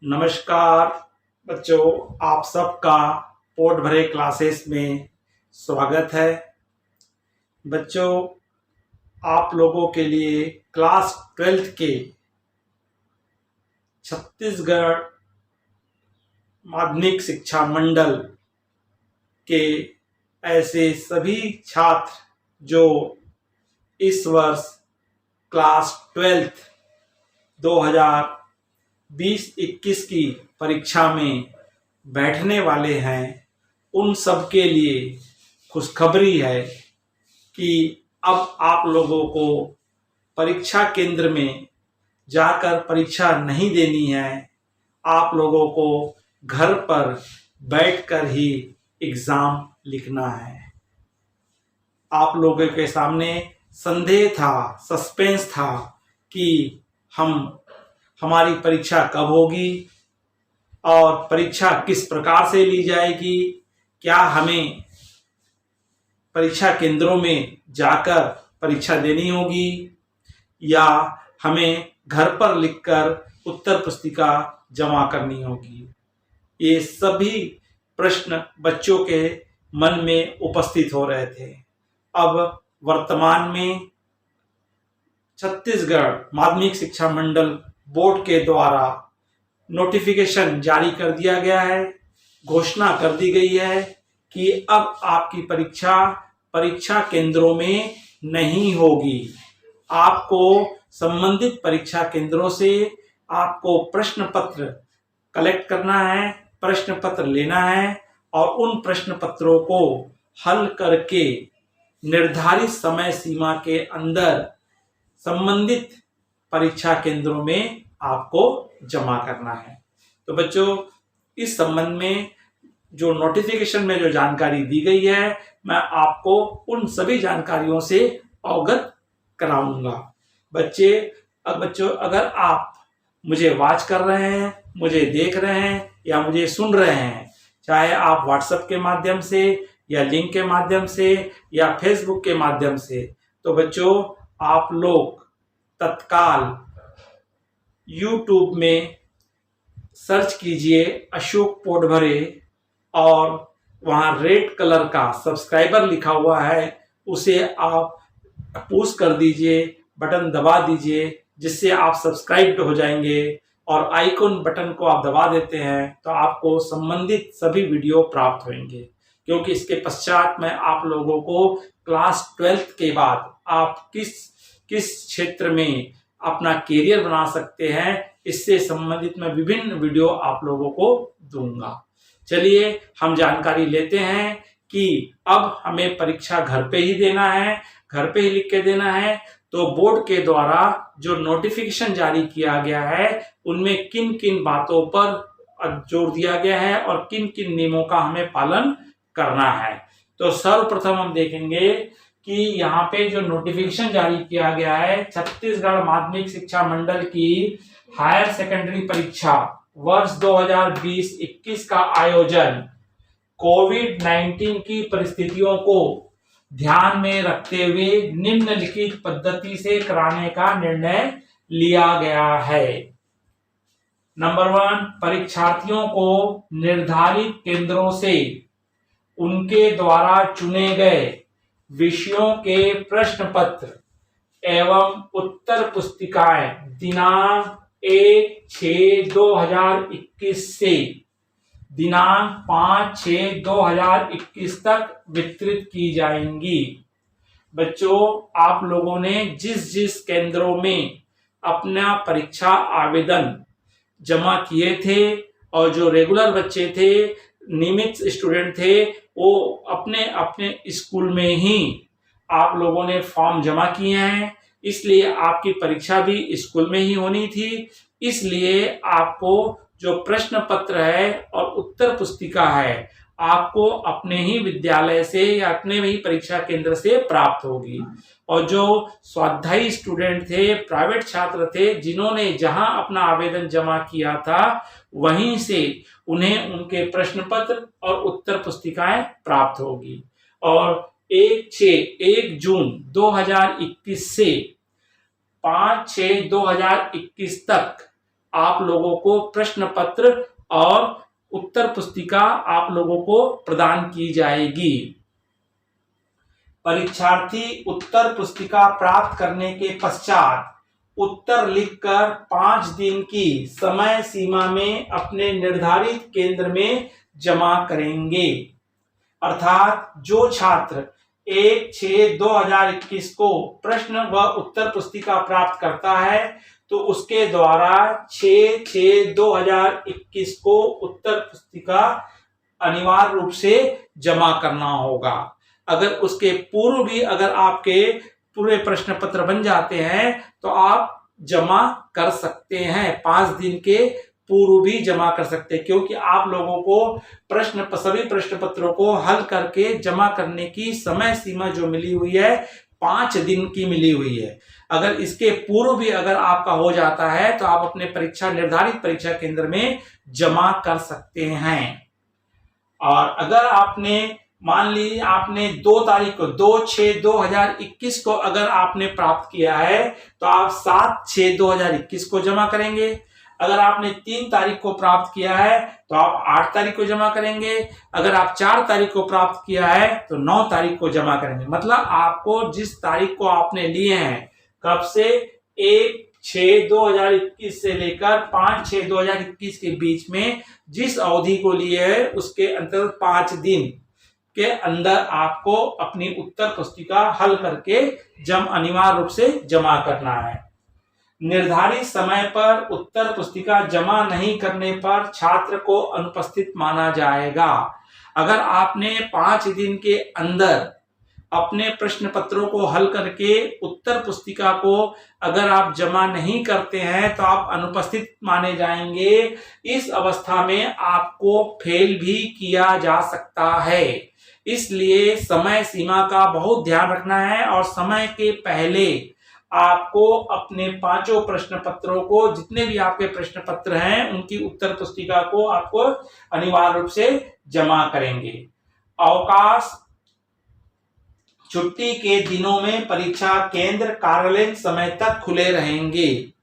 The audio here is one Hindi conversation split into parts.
नमस्कार बच्चों, आप सबका पोट भरे क्लासेस में स्वागत है। बच्चों, आप लोगों के लिए क्लास 12th के छत्तीसगढ़ माध्यमिक शिक्षा मंडल के ऐसे सभी छात्र जो इस वर्ष क्लास 12th 2020-21 की परीक्षा में बैठने वाले हैं, उन सब के लिए खुशखबरी है कि अब आप लोगों को परीक्षा केंद्र में जाकर परीक्षा नहीं देनी है। आप लोगों को घर पर बैठकर ही एग्ज़ाम लिखना है। आप लोगों के सामने संदेह था, सस्पेंस था कि हमारी परीक्षा कब होगी और परीक्षा किस प्रकार से ली जाएगी। क्या हमें परीक्षा केंद्रों में जाकर परीक्षा देनी होगी या हमें घर पर लिखकर उत्तर पुस्तिका जमा करनी होगी। ये सभी प्रश्न बच्चों के मन में उपस्थित हो रहे थे। अब वर्तमान में छत्तीसगढ़ माध्यमिक शिक्षा मंडल बोर्ड के द्वारा नोटिफिकेशन जारी कर दिया गया है, घोषणा कर दी गई है कि अब आपकी परीक्षा केंद्रों में नहीं होगी। आपको संबंधित परीक्षा केंद्रों से आपको प्रश्न पत्र कलेक्ट करना है, प्रश्न पत्र लेना है और उन प्रश्न पत्रों को हल करके निर्धारित समय सीमा के अंदर संबंधित परीक्षा केंद्रों में आपको जमा करना है। तो बच्चों, इस संबंध में जो नोटिफिकेशन में जो जानकारी दी गई है, मैं आपको उन सभी जानकारियों से अवगत कराऊंगा। बच्चों, अगर आप मुझे वॉच कर रहे हैं, मुझे देख रहे हैं या मुझे सुन रहे हैं, चाहे आप व्हाट्सएप के माध्यम से या लिंक के माध्यम से या फेसबुक के माध्यम से, तो बच्चों आप लोग तत्काल YouTube में सर्च कीजिए अशोक पोटभरे और वहाँ रेड कलर का सब्सक्राइबर लिखा हुआ है, उसे आप पुश कर दीजिए, बटन दबा दीजिए, जिससे आप सब्सक्राइब्ड हो जाएंगे और आइकॉन बटन को आप दबा देते हैं तो आपको संबंधित सभी वीडियो प्राप्त होंगे। क्योंकि इसके पश्चात मैं आप लोगों को क्लास 12th के बाद आप किस क्षेत्र में अपना कैरियर बना सकते हैं, इससे संबंधित मैं विभिन्न वीडियो आप लोगों को दूंगा। चलिए हम जानकारी लेते हैं कि अब हमें परीक्षा घर पे ही देना है, घर पे ही लिख के देना है। तो बोर्ड के द्वारा जो नोटिफिकेशन जारी किया गया है, उनमें किन किन बातों पर जोर दिया गया है और किन किन नियमों का हमें पालन करना है। तो सर्वप्रथम हम देखेंगे कि यहाँ पे जो नोटिफिकेशन जारी किया गया है, छत्तीसगढ़ माध्यमिक शिक्षा मंडल की हायर सेकेंडरी परीक्षा वर्ष 2020-21 का आयोजन कोविड-19 की परिस्थितियों को ध्यान में रखते हुए निम्नलिखित पद्धति से कराने का निर्णय लिया गया है। नंबर 1, परीक्षार्थियों को निर्धारित केंद्रों से उनके द्वारा चुने गए विषयों के प्रश्न पत्र एवं उत्तर पुस्तिकाएं दिनांक 1/6/2021 से दिनांक 5/6/2021 तक वितरित की जाएंगी। बच्चों, आप लोगों ने जिस केंद्रों में अपना परीक्षा आवेदन जमा किए थे और जो रेगुलर बच्चे थे, नियमित स्टूडेंट थे, वो अपने अपने स्कूल में ही आप लोगों ने फॉर्म जमा किए हैं, इसलिए आपकी परीक्षा भी स्कूल में ही होनी थी। इसलिए आपको जो प्रश्न पत्र है और उत्तर पुस्तिका है, आपको अपने ही विद्यालय से या अपने ही परीक्षा केंद्र से प्राप्त होगी। और जो स्वाध्यायी स्टूडेंट थे, प्राइवेट छात्र थे, जिन्होंने जहां अपना आवेदन जमा किया था, वहीं से उन्हें उनके प्रश्न पत्र और उत्तर पुस्तिकाएं प्राप्त होगी। और 1 जून 2021 से 5/6/2021 तक आप लोगों को प्रश्न पत्र और उत्तर पुस्तिका आप लोगों को प्रदान की जाएगी। परीक्षार्थी उत्तर पुस्तिका प्राप्त करने के पश्चात उत्तर लिखकर 5 दिन की समय सीमा में अपने निर्धारित केंद्र में जमा करेंगे। अर्थात जो छात्र 1/6/2021 को प्रश्न व उत्तर पुस्तिका प्राप्त करता है तो उसके द्वारा 6/6/2021 को उत्तर पुस्तिका अनिवार्य रूप से जमा करना होगा। अगर उसके पूर्व भी अगर आपके पूरे प्रश्न पत्र बन जाते हैं तो आप जमा कर सकते हैं, 5 दिन के पूर्व भी जमा कर सकते हैं, क्योंकि आप लोगों को सभी प्रश्न पत्रों को हल करके जमा करने की समय सीमा जो मिली हुई है 5 दिन की मिली हुई है। अगर इसके पूर्व भी अगर आपका हो जाता है तो आप अपने निर्धारित परीक्षा केंद्र में जमा कर सकते हैं। और अगर आपने मान लीजिए आपने 2 तारीख को 2/6/2021 को अगर आपने प्राप्त किया है तो आप 7/6/2021 को जमा करेंगे। अगर आपने 3 तारीख को प्राप्त किया है तो आप 8 तारीख को जमा करेंगे। अगर आप 4 तारीख को प्राप्त किया है तो 9 तारीख को जमा करेंगे। मतलब आपको जिस तारीख को आपने लिए हैं, कब से 1/6/2021 से लेकर 5/6/2021 के बीच में जिस अवधि को लिए है उसके अंतर्गत 5 दिन के अंदर आपको अपनी उत्तर पुस्तिका हल करके अनिवार्य रूप से जमा करना है। निर्धारित समय पर उत्तर पुस्तिका जमा नहीं करने पर छात्र को अनुपस्थित माना जाएगा। अगर आपने 5 दिन के अंदर अपने प्रश्न पत्रों को हल करके उत्तर पुस्तिका को अगर आप जमा नहीं करते हैं तो आप अनुपस्थित माने जाएंगे। इस अवस्था में आपको फेल भी किया जा सकता है। इसलिए समय सीमा का बहुत ध्यान रखना है और समय के पहले आपको अपने 5 प्रश्न पत्रों को, जितने भी आपके प्रश्न पत्र हैं, उनकी उत्तर पुस्तिका को आपको अनिवार्य रूप से जमा करेंगे। अवकाश छुट्टी के दिनों में परीक्षा केंद्र कार्यालयीन समय तक खुले रहेंगे।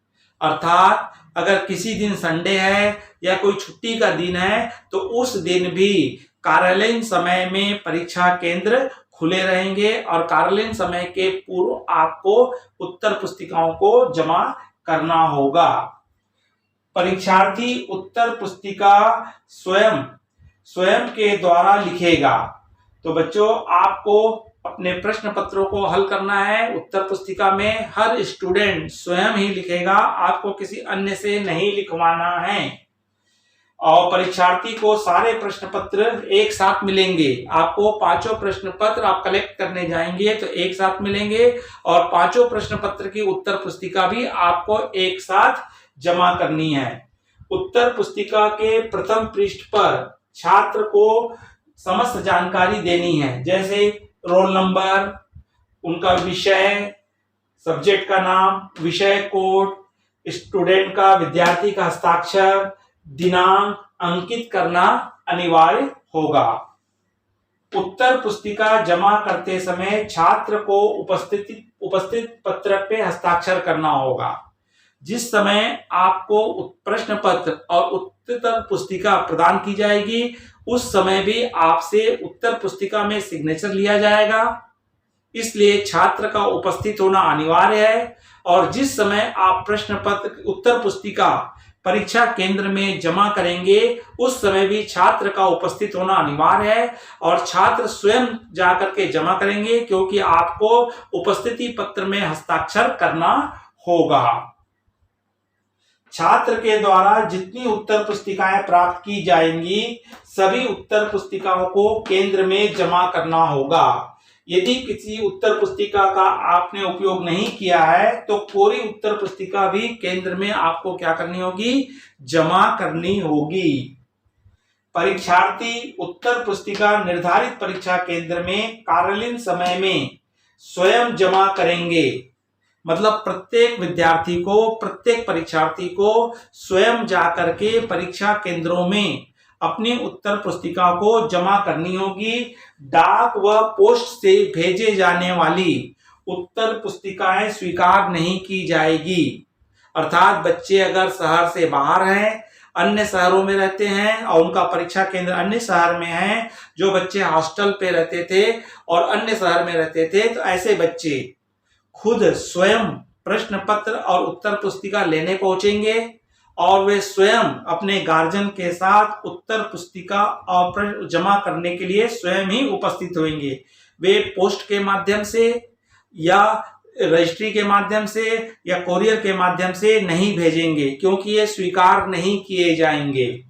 अर्थात अगर किसी दिन संडे है या कोई छुट्टी का दिन है तो उस दिन भी कार्यालयीन समय में परीक्षा केंद्र खुले रहेंगे और कार्यालयीन समय के पूर्व आपको उत्तर पुस्तिकाओं को जमा करना होगा। परीक्षार्थी उत्तर पुस्तिका स्वयं के द्वारा लिखेगा। तो बच्चों, आपको अपने प्रश्न पत्रों को हल करना है। उत्तर पुस्तिका में हर स्टूडेंट स्वयं ही लिखेगा, आपको किसी अन्य से नहीं लिखवाना है। और परीक्षार्थी को सारे प्रश्न पत्र एक साथ मिलेंगे। आपको 5 प्रश्न पत्र आप कलेक्ट करने जाएंगे तो एक साथ मिलेंगे और 5 प्रश्न पत्र की उत्तर पुस्तिका भी आपको एक साथ जमा करनी है। उत्तर पुस्तिका के प्रथम पृष्ठ पर छात्र को समस्त जानकारी देनी है, जैसे रोल नंबर, उनका विषय, सब्जेक्ट का नाम, विषय कोड, स्टूडेंट का, विद्यार्थी का हस्ताक्षर, दिनांक अंकित करना अनिवार्य होगा। उत्तर पुस्तिका जमा करते समय छात्र को उपस्थित पत्रक पे हस्ताक्षर करना होगा। जिस समय आपको प्रश्न पत्र और उत्तर पुस्तिका प्रदान की जाएगी उस समय भी आपसे उत्तर पुस्तिका में सिग्नेचर लिया जाएगा। इसलिए छात्र का उपस्थित होना अनिवार्य है। और जिस समय आप प्रश्न पत्र उत्तर पुस्तिका परीक्षा केंद्र में जमा करेंगे उस समय भी छात्र का उपस्थित होना अनिवार्य है और छात्र स्वयं जाकर के जमा करेंगे, क्योंकि आपको उपस्थिति पत्र में हस्ताक्षर करना होगा। छात्र के द्वारा जितनी उत्तर पुस्तिकाएं प्राप्त की जाएंगी सभी उत्तर पुस्तिकाओं को केंद्र में जमा करना होगा। यदि किसी उत्तर पुस्तिका का आपने उपयोग नहीं किया है तो पूरी उत्तर पुस्तिका भी केंद्र में आपको क्या करनी होगी, जमा करनी होगी। परीक्षार्थी उत्तर पुस्तिका निर्धारित परीक्षा केंद्र में कार्यालयीन समय में स्वयं जमा करेंगे। मतलब प्रत्येक विद्यार्थी को, प्रत्येक परीक्षार्थी को स्वयं जाकर के परीक्षा केंद्रों में अपनी उत्तर पुस्तिका को जमा करनी होगी। डाक व पोस्ट से भेजे जाने वाली उत्तर पुस्तिकाएं स्वीकार नहीं की जाएगी। अर्थात बच्चे अगर शहर से बाहर हैं, अन्य शहरों में रहते हैं और उनका परीक्षा केंद्र अन्य शहर में है, जो बच्चे हॉस्टल पे रहते थे और अन्य शहर में रहते थे, तो ऐसे बच्चे खुद स्वयं प्रश्न पत्र और उत्तर पुस्तिका लेने पहुंचेंगे और वे स्वयं अपने गार्जियन के साथ उत्तर पुस्तिका और जमा करने के लिए स्वयं ही उपस्थित होंगे। वे पोस्ट के माध्यम से या रजिस्ट्री के माध्यम से या कोरियर के माध्यम से नहीं भेजेंगे, क्योंकि ये स्वीकार नहीं किए जाएंगे।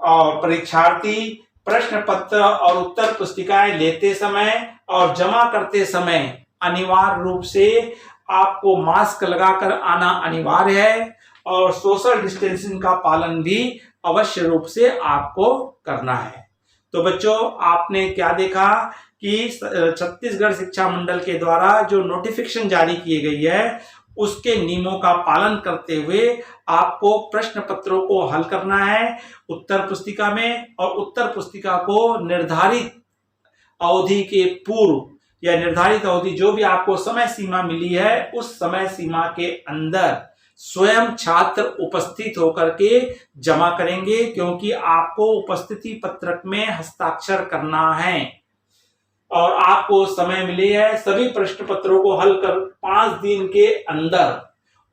और परीक्षार्थी प्रश्न पत्र और उत्तर पुस्तिकाएं लेते समय और जमा करते समय अनिवार्य रूप से आपको मास्क लगाकर आना अनिवार्य है और सोशल डिस्टेंसिंग का पालन भी अवश्य रूप से आपको करना है। तो बच्चों, आपने क्या देखा कि छत्तीसगढ़ शिक्षा मंडल के द्वारा जो नोटिफिकेशन जारी की गई है, उसके नियमों का पालन करते हुए आपको प्रश्न पत्रों को हल करना है उत्तर पुस्तिका में, और उत्तर पुस्तिका को निर्धारित अवधि के पूर्व या निर्धारित अवधि जो भी आपको समय सीमा मिली है, उस समय सीमा के अंदर स्वयं छात्र उपस्थित होकर के जमा करेंगे, क्योंकि आपको उपस्थिति पत्रक में हस्ताक्षर करना है और आपको समय मिली है सभी प्रश्न पत्रों को हल कर 5 दिन के अंदर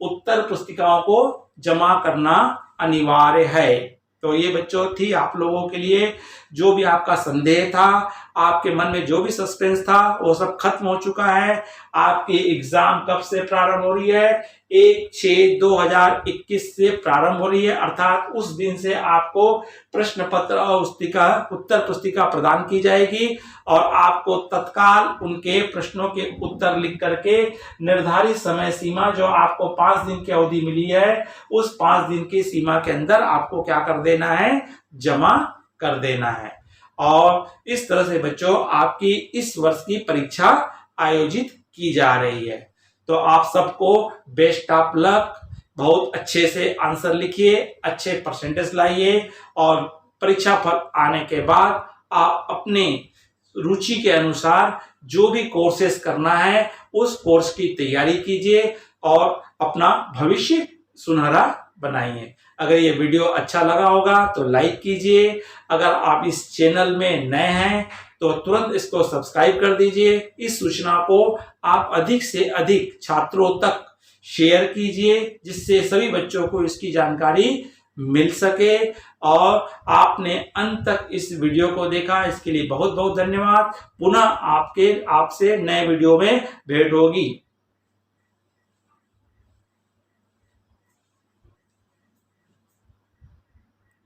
उत्तर पुस्तिकाओं को जमा करना अनिवार्य है। तो ये बच्चों थी आप लोगों के लिए, जो भी आपका संदेह था, आपके मन में जो भी सस्पेंस था, वो सब खत्म हो चुका है। आपकी एग्जाम कब से प्रारंभ हो रही है? 1/6/2021 से प्रारंभ हो रही है, अर्थात उस दिन से आपको प्रश्न पत्र और उत्तर पुस्तिका प्रदान की जाएगी और आपको तत्काल उनके प्रश्नों के उत्तर लिख करके निर्धारित समय सीमा जो आपको 5 दिन की अवधि मिली है, उस 5 दिन की सीमा के अंदर आपको क्या कर देना है? जमा कर देना है। और इस तरह से बच्चों आपकी इस वर्ष की परीक्षा आयोजित की जा रही है। तो आप सबको बेस्ट ऑफ लक, बहुत अच्छे से आंसर लिखिए, अच्छे परसेंटेज लाइए और परीक्षा फल आने के बाद आप अपने रुचि के अनुसार जो भी कोर्सेस करना है उस कोर्स की तैयारी कीजिए और अपना भविष्य सुनहरा बनाइए। अगर ये वीडियो अच्छा लगा होगा तो लाइक कीजिए। अगर आप इस चैनल में नए हैं तो तुरंत इसको सब्सक्राइब कर दीजिए। इस सूचना को आप अधिक से अधिक छात्रों तक शेयर कीजिए, जिससे सभी बच्चों को इसकी जानकारी मिल सके। और आपने अंत तक इस वीडियो को देखा, इसके लिए बहुत बहुत धन्यवाद। पुनः आपसे नए वीडियो में भेंट होगी।